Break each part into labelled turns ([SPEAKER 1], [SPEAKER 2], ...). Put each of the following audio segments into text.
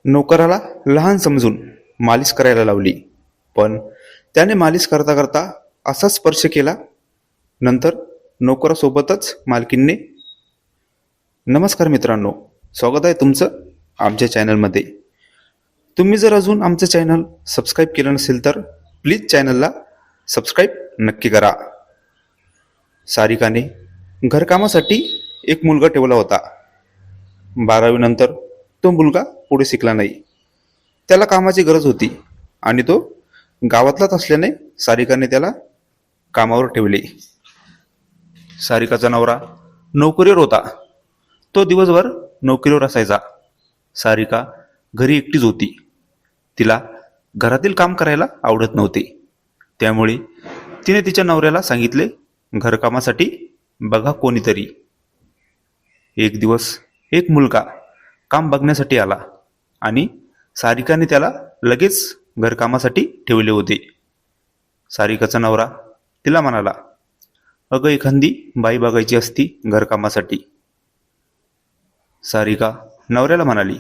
[SPEAKER 1] नोकराला लहान समजून मालिश करायला लावली, पण त्याने मालिश करता करता असा स्पर्श केला. नंतर नोकरासोबतच मालकीणने, नमस्कार मित्रांनो, स्वागत आहे तुमचं आमच्या चॅनलमध्ये. तुम्ही जर अजून आमचं चॅनल सबस्क्राईब केलं नसेल तर प्लीज चॅनलला सबस्क्राईब नक्की करा. सारिकाने घरकामासाठी एक मुलगा ठेवला होता. 12वी नंतर तो मुलगा पुढे शिकला नाही. त्याला कामाची गरज होती आणि तो गावातलाच असल्याने सारिकाने त्याला कामावर ठेवले. सारिकाचा नवरा नोकरीवर होता. तो दिवसभर नोकरीवर असायचा. सारिका घरी एकटीच होती. तिला घरातील काम करायला आवडत नव्हते. त्यामुळे तिने तिच्या नवऱ्याला सांगितले, घरकामासाठी बघा कोणीतरी. एक दिवस एक मुलगा काम बघण्यासाठी आला आणि सारिकाने त्याला लगेच घरकामासाठी ठेवले होते. सारिकाचा नवरा तिला म्हणाला, अगं एखादी बाई बघायची असती घरकामासाठी. सारिका नवऱ्याला म्हणाली,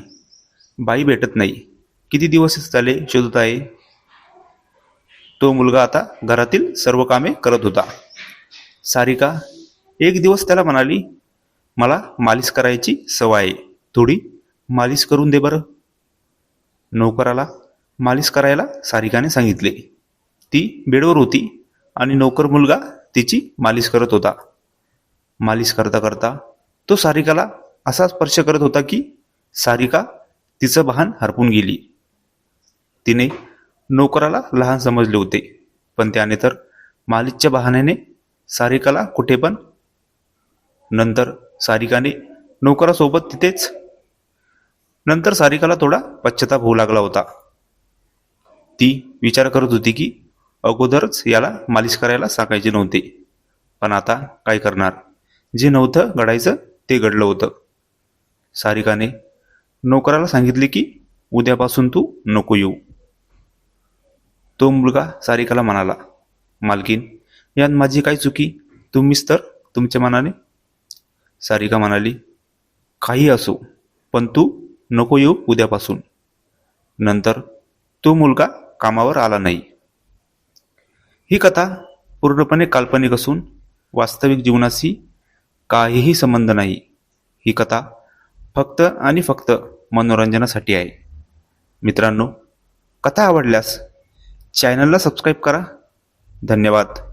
[SPEAKER 1] बाई भेटत नाही, किती दिवस झाले शोधत आहे. तो मुलगा आता घरातील सर्व कामे करत होता. सारिका एक दिवस त्याला म्हणाली, मला मालिश करायची सवय आहे, थोडी मालिश करून दे बरं. नोकराला मालिश करायला सारिकाने सांगितले. ती बेडवर होती आणि नोकर मुलगा तिची मालिश करत होता. मालिश करता करता तो सारिकाला असा स्पर्श करत होता की सारिका तिचं भान हरपून गेली. तिने नोकराला लहान समजले होते, पण त्याने तर मालिशच्या बहाण्याने सारिकाला कुठे पण. नंतर सारिकाने नोकरासोबत तिथेच. नंतर सारिकाला थोडा पश्चाताप होऊ लागला होता. ती विचार करत होती की अगोदरच याला मालिश करायला सांगायचे नव्हते, पण आता काय करणार. जे नव्हतं घडायचं ते घडलं होतं. सारिकाने नोकराला सांगितले की उद्यापासून तू नको येऊ. तो मुलगा सारिकाला म्हणाला, मालकीन, यात माझी काय चुकी, तुम्हीच तर तुमच्या मनाने. सारिका म्हणाली, काही असो, पण तू नको येऊ उद्यापासून. नंतर तो मुलगा कामावर आला नाही. ही कथा पूर्णपणे काल्पनिक असून वास्तविक जीवनाशी काहीही संबंध नाही. ही कथा फक्त आणि फक्त मनोरंजनासाठी आहे. मित्रांनो, कथा आवडल्यास चॅनलला सबस्क्राईब करा. धन्यवाद.